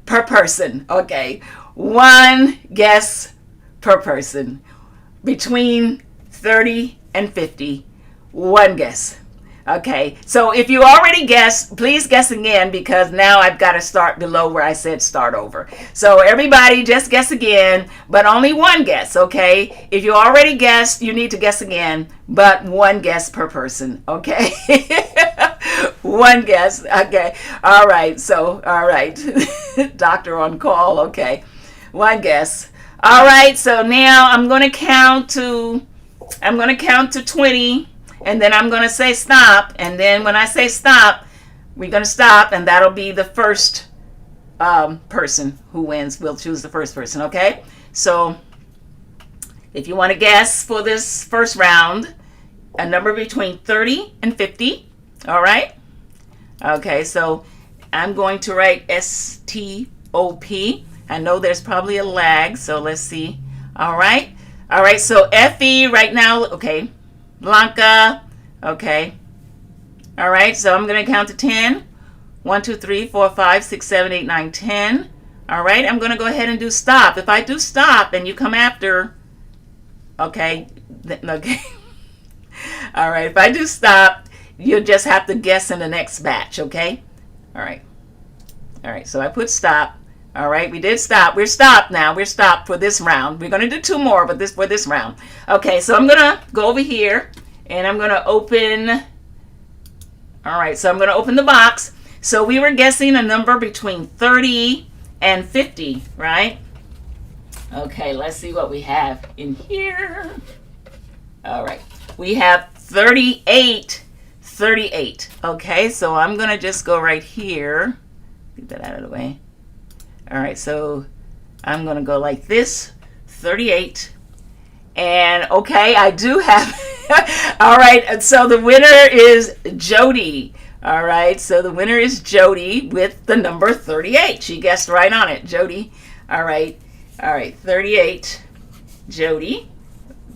per person. Okay, one guess per person. Between 30 and 50. One guess. Okay, so if you already guessed, please guess again because now I've got to start below where I said start over. So everybody just guess again, but only one guess, okay? If you already guessed, you need to guess again, but one guess per person, okay? One guess, okay. All right, Doctor on call, okay. One guess. All right, so now I'm going to count to 20, and then I'm going to say stop, and then when I say stop, we're going to stop, and that'll be the first person who wins. We'll choose the first person, okay? So if you want to guess for this first round, a number between 30 and 50, all right? Okay, so I'm going to write S-T-O-P. I know there's probably a lag, so let's see. All right, so Effie right now, okay. Blanca, okay. All right, so I'm going to count to 10. 1, 2, 3, 4, 5, 6, 7, 8, 9, 10. All right, I'm going to go ahead and do stop. If I do stop and you come after, okay. All right, if I do stop, you'll just have to guess in the next batch, okay? All right, so I put stop. All right, we did stop. We're stopped now. We're stopped for this round. We're going to do 2 more, but for this round. Okay, so I'm going to go over here, and I'm going to open. All right, so I'm going to open the box. So we were guessing a number between 30 and 50, right? Okay, let's see what we have in here. All right, we have 38. Okay, so I'm going to just go right here. Get that out of the way. All right, so I'm going to go like this, 38. And okay, I do have, all right, so the winner is Jody. All right, so the winner is Jody with the number 38. She guessed right on it, Jody. All right, 38, Jody.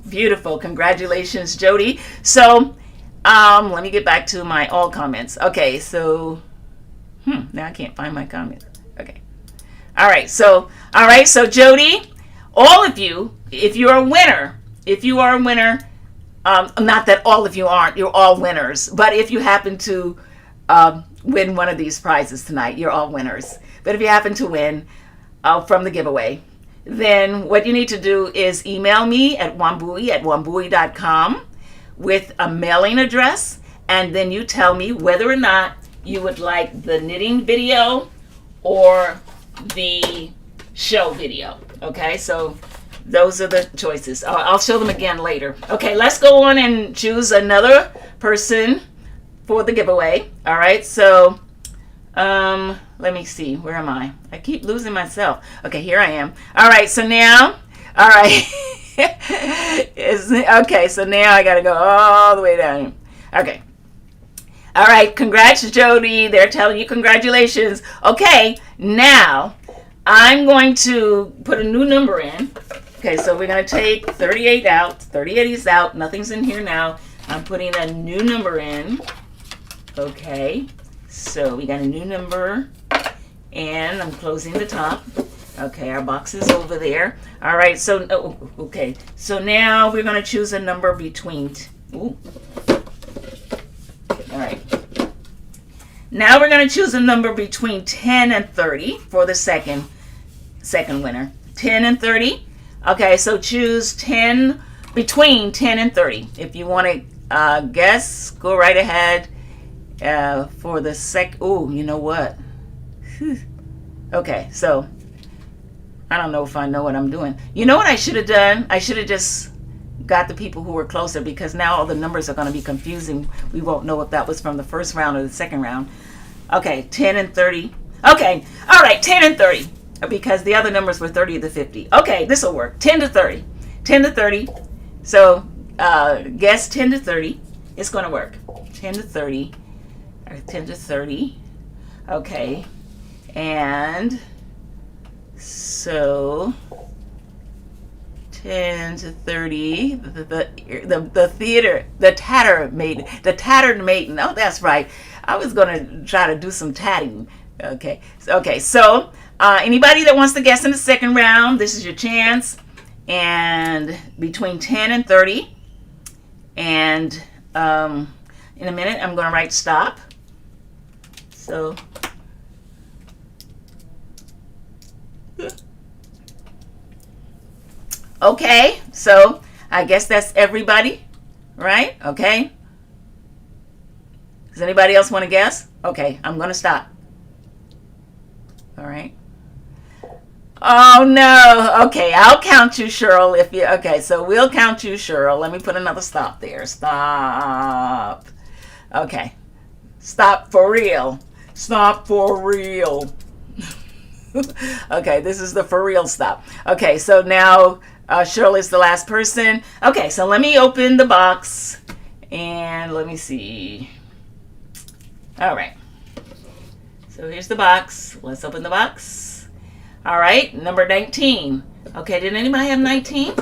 Beautiful, congratulations, Jody. So let me get back to my all comments. Okay, so, now I can't find my comments. Okay. All right, so Jody, all of you, if you're a winner, not that all of you aren't, you're all winners, but if you happen to win one of these prizes tonight, you're all winners. But if you happen to win from the giveaway, then what you need to do is email me at wambui@wambui.com with a mailing address, and then you tell me whether or not you would like the knitting video or the show video. Okay, so those are the choices. I'll show them again later. Okay, let's go on and choose another person for the giveaway. All right, so let me see, where am I keep losing myself. Okay, here I am. All right, so now, all right. Okay, so now I gotta go all the way down here. Okay. All right, congrats, Jody. They're telling you congratulations. Okay, now I'm going to put a new number in. Okay, so we're going to take 38 out. 38 is out. Nothing's in here now. I'm putting a new number in. Okay, so we got a new number, and I'm closing the top. Okay, our box is over there. All right, so, okay. So now we're going to choose a number between, all right. Now we're going to choose a number between 10 and 30 for the second winner. 10 and 30. Okay, so choose between 10 and 30. If you want to guess, go right ahead for the you know what? Okay, so I don't know if I know what I'm doing. You know what I should have done? I should have just got the people who were closer, because now all the numbers are going to be confusing. We won't know if that was from the first round or the second round. Okay, 10 and 30. Okay. All right. 10 and 30. Because the other numbers were 30 to 50. Okay, this will work. 10 to 30. 10 to 30. So guess 10 to 30. It's going to work. 10 to 30. Or 10 to 30. Okay. And so 10 to 30. The theater, the tattered maiden. Oh, that's right. I was going to try to do some tatting. Okay. So anybody that wants to guess in the second round, this is your chance. And between 10 and 30. And in a minute, I'm going to write stop. So, okay. So I guess that's everybody, right? Okay. Does anybody else want to guess? Okay, I'm going to stop. All right. Oh no. Okay, I'll count you, Cheryl. If you okay, so we'll count you, Cheryl. Let me put another stop there. Stop. Okay. Stop for real. Stop for real. Okay, this is the for real stop. Okay, so now Cheryl is the last person. Okay, so let me open the box and let me see. All right. So here's the box. Let's open the box. All right, number 19. Okay, did anybody have 19?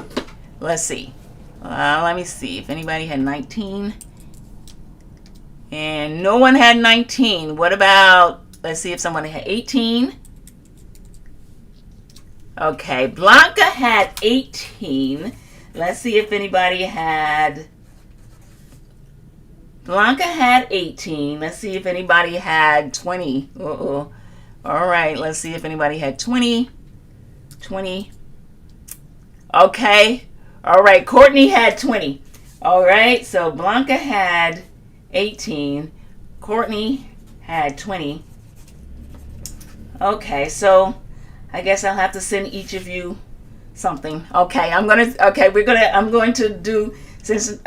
Let's see. Let me see if anybody had 19. And no one had 19. What about, let's see if someone had 18. Okay, Blanca had 18. Let's see if anybody had... Blanca had 18. Let's see if anybody had 20. Uh-oh. All right, let's see if anybody had 20. 20. Okay. All right, Courtney had 20. All right, so Blanca had 18. Courtney had 20. Okay, so I guess I'll have to send each of you something. Okay, I'm going to do, since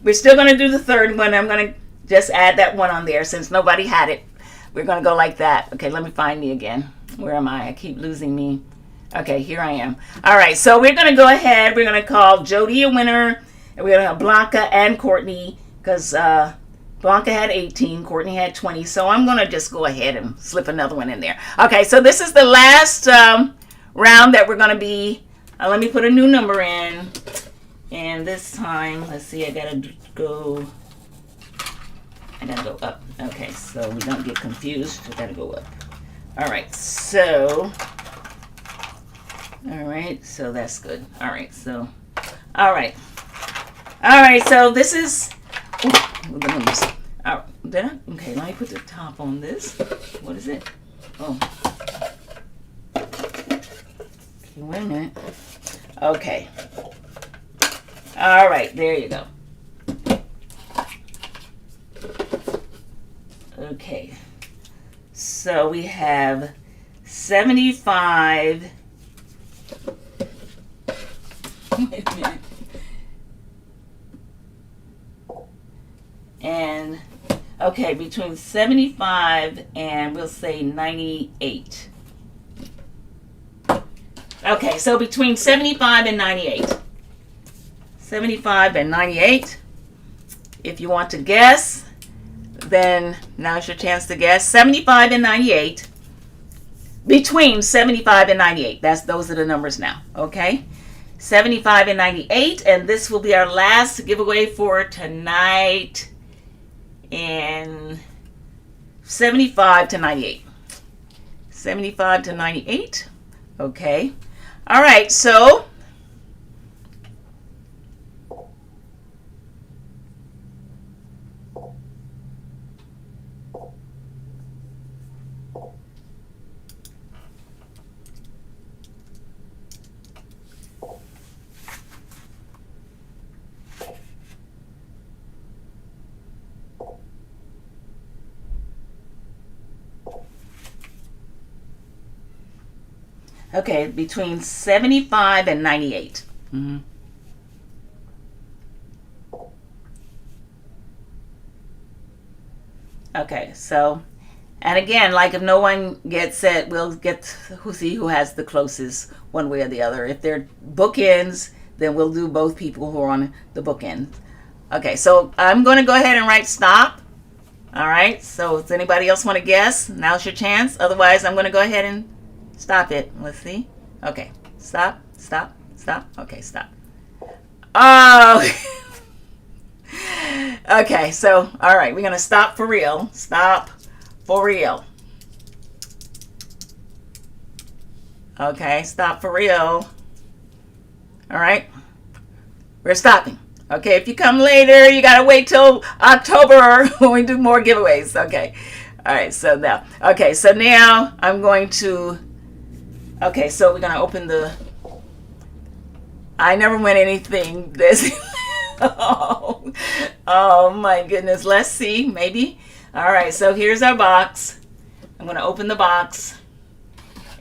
we're still going to do the third one. I'm going to just add that one on there since nobody had it. We're going to go like that. Okay, let me find me again. Where am I? I keep losing me. Okay, here I am. All right, so we're going to go ahead. We're going to call Jody a winner. And we're going to have Blanca and Courtney because Blanca had 18, Courtney had 20. So I'm going to just go ahead and slip another one in there. Okay, so this is the last round that we're going to be. Let me put a new number in. And this time, let's see, I got to go up. Okay, so we don't get confused. I got to go up. All right, so that's good. All right, so this is, the numbers. Okay, let me put the top on this. What is it? Oh. Okay, wait a minute. Okay. All right, there you go. Okay. So we have 75. Wait a minute. And, okay, between 75 and we'll say 98. Okay, so between 75 and 98. 75 and 98. If you want to guess, then now's your chance to guess. 75 and 98. Between 75 and 98. Those are the numbers now, okay? 75 and 98, and this will be our last giveaway for tonight. And 75 to 98. 75 to 98. Okay. All right, so okay, between 75 and 98. Mm-hmm. Okay, so And again, like if no one gets it, we'll get who see who has the closest one way or the other. If they're bookends, then we'll do both people who are on the bookend. Okay, so I'm going to go ahead and write stop. All right, so does anybody else want to guess? Now's your chance. Otherwise, I'm going to go ahead and stop it. Let's see. Okay, stop, stop, stop. Okay, stop. Oh, okay, so, all right, we're going to stop for real. Stop for real. Okay, stop for real. All right, we're stopping. Okay, if you come later, you got to wait till October when we do more giveaways. Okay, all right, so now, okay, so now I'm going to, okay, so we're going to open the, I never win anything this, oh my goodness, let's see, maybe. All right, so here's our box. I'm going to open the box,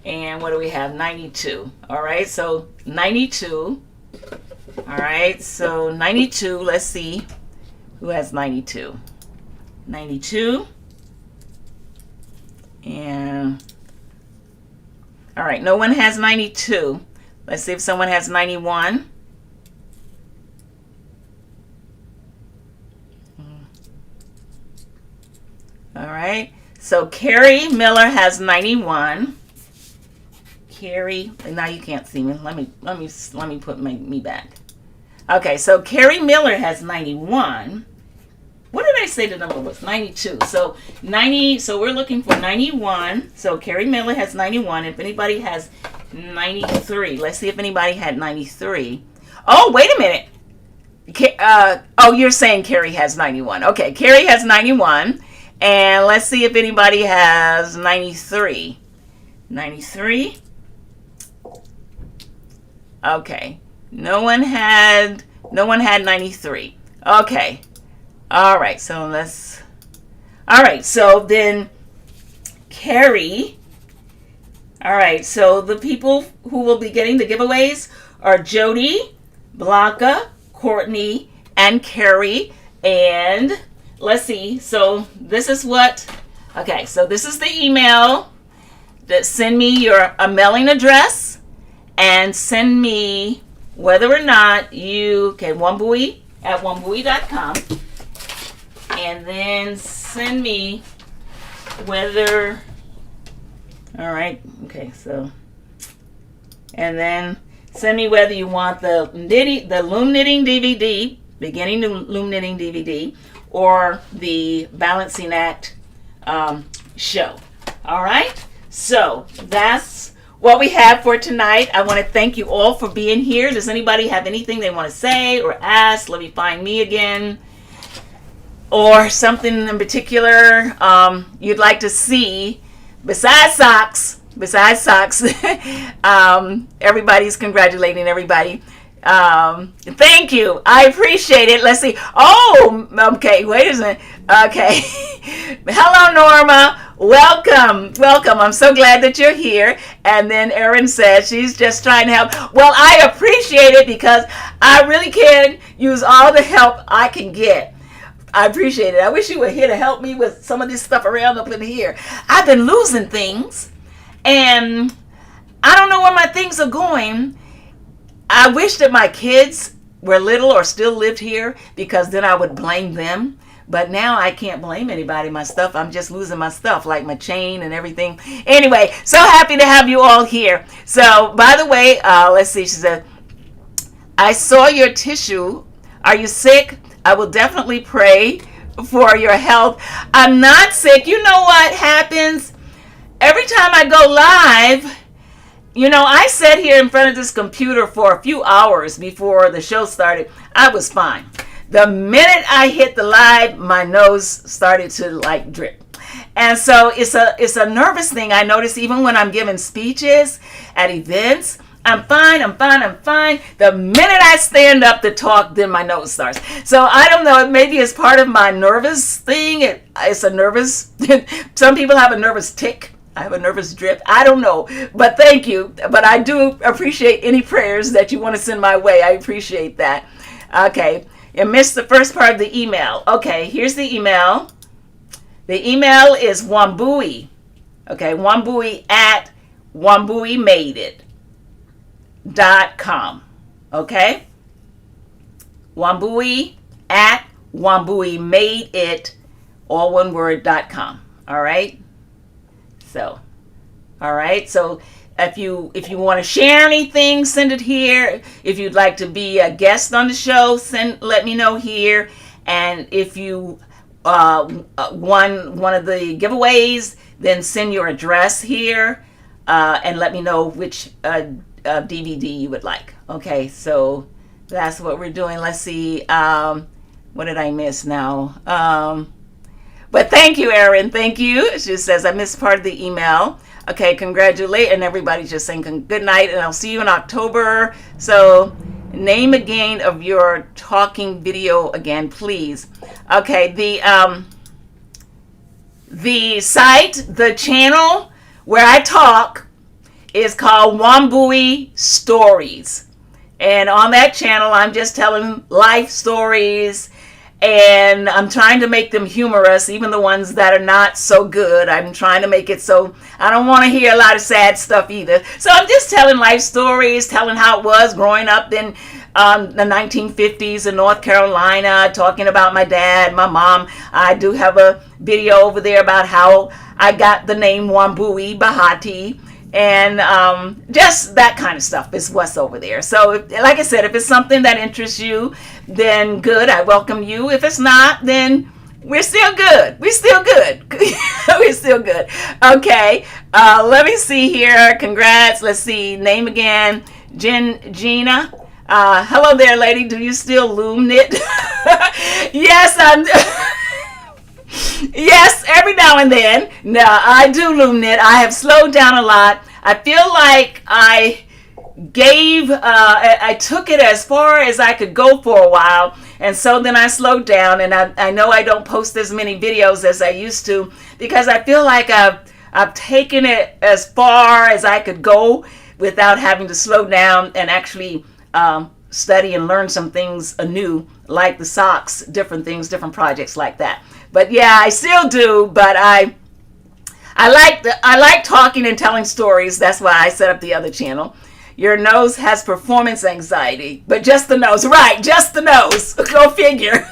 and what do we have? 92. All right, so 92. All right, so 92, let's see who has 92. 92. And, all right, no one has 92. Let's see if someone has 91. All right, so Carrie Miller has 91. Carrie, now you can't see me. Let me put me back. Okay, so Carrie Miller has 91. What did I say the number was? 92. So 90. So we're looking for 91. So Carrie Miller has 91. If anybody has 93, let's see if anybody had 93. Oh, wait a minute. Oh, you're saying Carrie has 91. Okay, Carrie has 91. And let's see if anybody has 93. 93. Okay. No one had 93. Okay. All right. So let's. All right. So then Carrie. All right. So the people who will be getting the giveaways are Jody, Blanca, Courtney, and Carrie. And let's see. So this is what. Okay. So this is the email that send me a mailing address and send me whether or not you can Wambui at wambui.com, and then send me whether, all right, okay, so, and then send me whether you want the Loom Knitting DVD, beginning Loom Knitting DVD, or the Balancing Act show. All right, so that's what we have for tonight. I want to thank you all for being here. Does anybody have anything they want to say or ask? Let me find me again. Or something in particular you'd like to see besides socks. Everybody's congratulating everybody. Thank you. I appreciate it. Let's see. Oh, okay. Wait a minute. Okay. Hello, Norma. Welcome. I'm so glad that you're here. And then Erin says she's just trying to help. Well, I appreciate it because I really can use all the help I can get. I appreciate it. I wish you were here to help me with some of this stuff around up in here. I've been losing things, and I don't know where my things are going. I wish that my kids were little or still lived here, because then I would blame them. But now I can't blame anybody. My stuff, I'm just losing my stuff, like my chain and everything. Anyway, so happy to have you all here. So, by the way, let's see. She said, I saw your tissue. Are you sick? I will definitely pray for your health. I'm not sick. You know what happens? Every time I go live, I sat here in front of this computer for a few hours before the show started. I was fine. The minute I hit the live, my nose started to drip. And so it's a nervous thing. I notice even when I'm giving speeches at events, I'm fine. The minute I stand up to talk, then my nose starts. So I don't know, maybe it's part of my nervous thing. It's a nervous, some people have a nervous tick. I have a nervous drip. I don't know, but thank you. But I do appreciate any prayers that you want to send my way. I appreciate that. Okay. You missed the first part of the email. Okay, here's the email. The email is Wambui. Okay, Wambui at WambuiMadeIt.com. Okay? Wambui at WambuiMadeIt, all one word.com. All right? So, all right. So if you want to share anything, send it here. If you'd like to be a guest on the show, let me know here. And if you won one of the giveaways, then send your address here and let me know which DVD you would like. Okay, so that's what we're doing. Let's see. What did I miss now? But thank you, Erin. Thank you. She says, I missed part of the email. Okay, congratulate. And everybody's just saying good night, and I'll see you in October. So name again of your talking video again, please. Okay, the site, the channel where I talk is called Wambui Stories. And on that channel, I'm just telling life stories, and I'm trying to make them humorous, even the ones that are not so good. I'm trying to make it so I don't want to hear a lot of sad stuff either. So I'm just telling life stories, telling how it was growing up in the 1950s in North Carolina, talking about my dad, my mom. I do have a video over there about how I got the name Wambui Bahati, and just that kind of stuff is what's over there. So like I said, if it's something that interests you, then good, I welcome you. If it's not, then we're still good. We're still good. We're still good. Okay, let me see here. Congrats. Let's see, name again, Gina. Hello there, lady. Do you still loom knit? Yes, yes, every now and then. No, I do loom knit. I have slowed down a lot. I feel like I took it as far as I could go for a while, and so then I slowed down, and I know I don't post as many videos as I used to, because I feel like I've taken it as far as I could go without having to slow down and actually study and learn some things anew, like the socks, different things, different projects like that. But yeah, I still do, but I like talking and telling stories. That's why I set up the other channel. Your nose has performance anxiety, but just the nose. Right, just the nose. Go figure.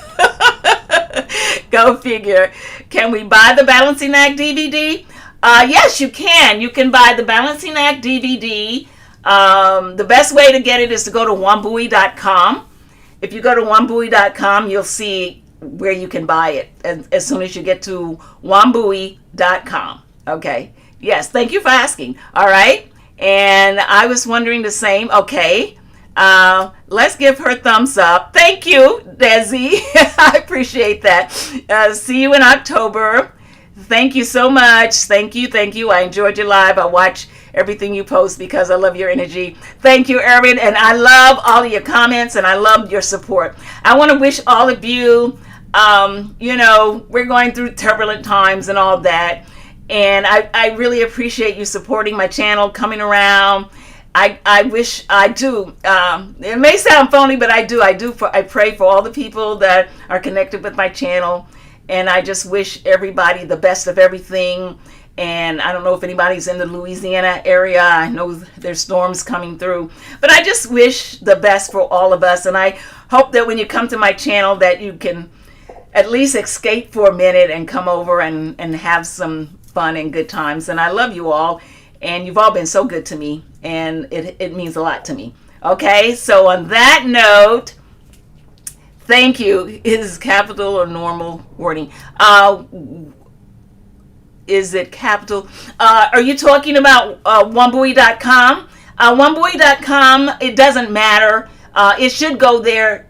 Go figure. Can we buy the Balancing Act DVD? Yes, you can. You can buy the Balancing Act DVD. The best way to get it is to go to Wambui.com. If you go to Wambui.com, you'll see where you can buy it as soon as you get to Wambui.com. Okay. Yes, thank you for asking. All right. And I was wondering the same. Okay. Let's give her thumbs up. Thank you, Desi. I appreciate that. See you in October. Thank you so much. Thank you. Thank you. I enjoyed your live. I watch everything you post because I love your energy. Thank you, Erin. And I love all of your comments, and I love your support. I want to wish all of you, we're going through turbulent times and all that. And I really appreciate you supporting my channel, coming around. I wish I do. It may sound phony, but I do. I pray for all the people that are connected with my channel. And I just wish everybody the best of everything. And I don't know if anybody's in the Louisiana area. I know there's storms coming through. But I just wish the best for all of us. And I hope that when you come to my channel that you can at least escape for a minute and come over and have some fun and good times. And I love you all. And you've all been so good to me. And it means a lot to me. Okay, so on that note, thank you. Is capital or normal wording? Is it capital? Are you talking about Wambui.com? Wambui.com, it doesn't matter. It should go there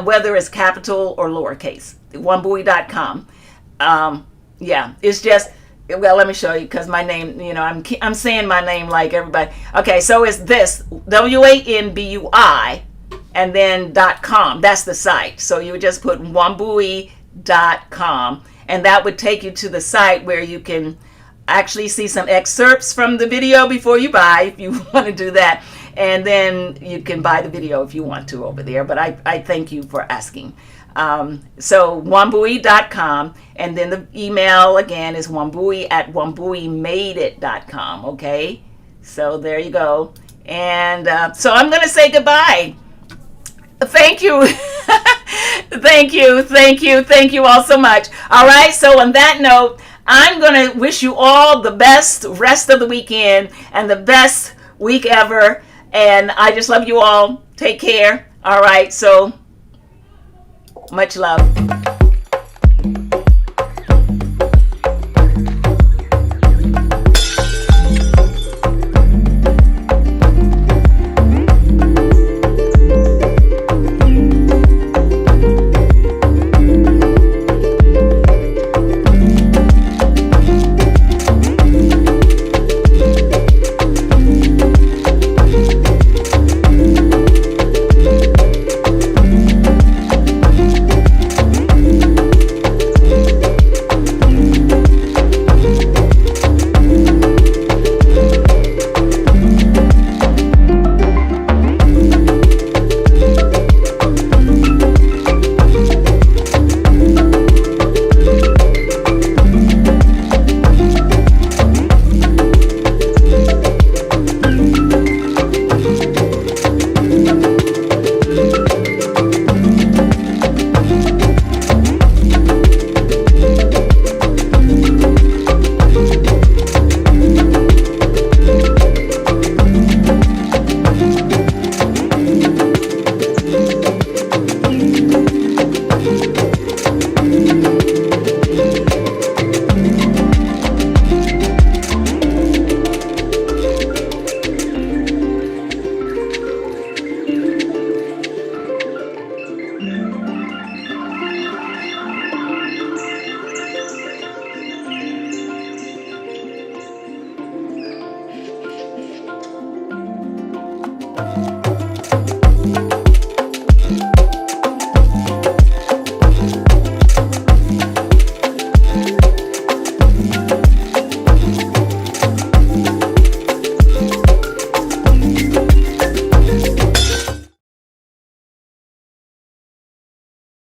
whether it's capital or lowercase. Wambui.com. Yeah, it's just, well, let me show you, because my name, I'm saying my name like everybody. Okay, so it's this, Wambui, and then .com. That's the site. So you would just put Wambui.com, and that would take you to the site where you can actually see some excerpts from the video before you buy, if you want to do that. And then you can buy the video if you want to over there. But I thank you for asking. So Wambui.com, and then the email again is wambui@wambuimadeit.com. Okay, so there you go. And so I'm going to say goodbye. Thank you. Thank you all so much. All right, so on that note, I'm going to wish you all the best rest of the weekend and the best week ever. And I just love you all. Take care. All right, so much love.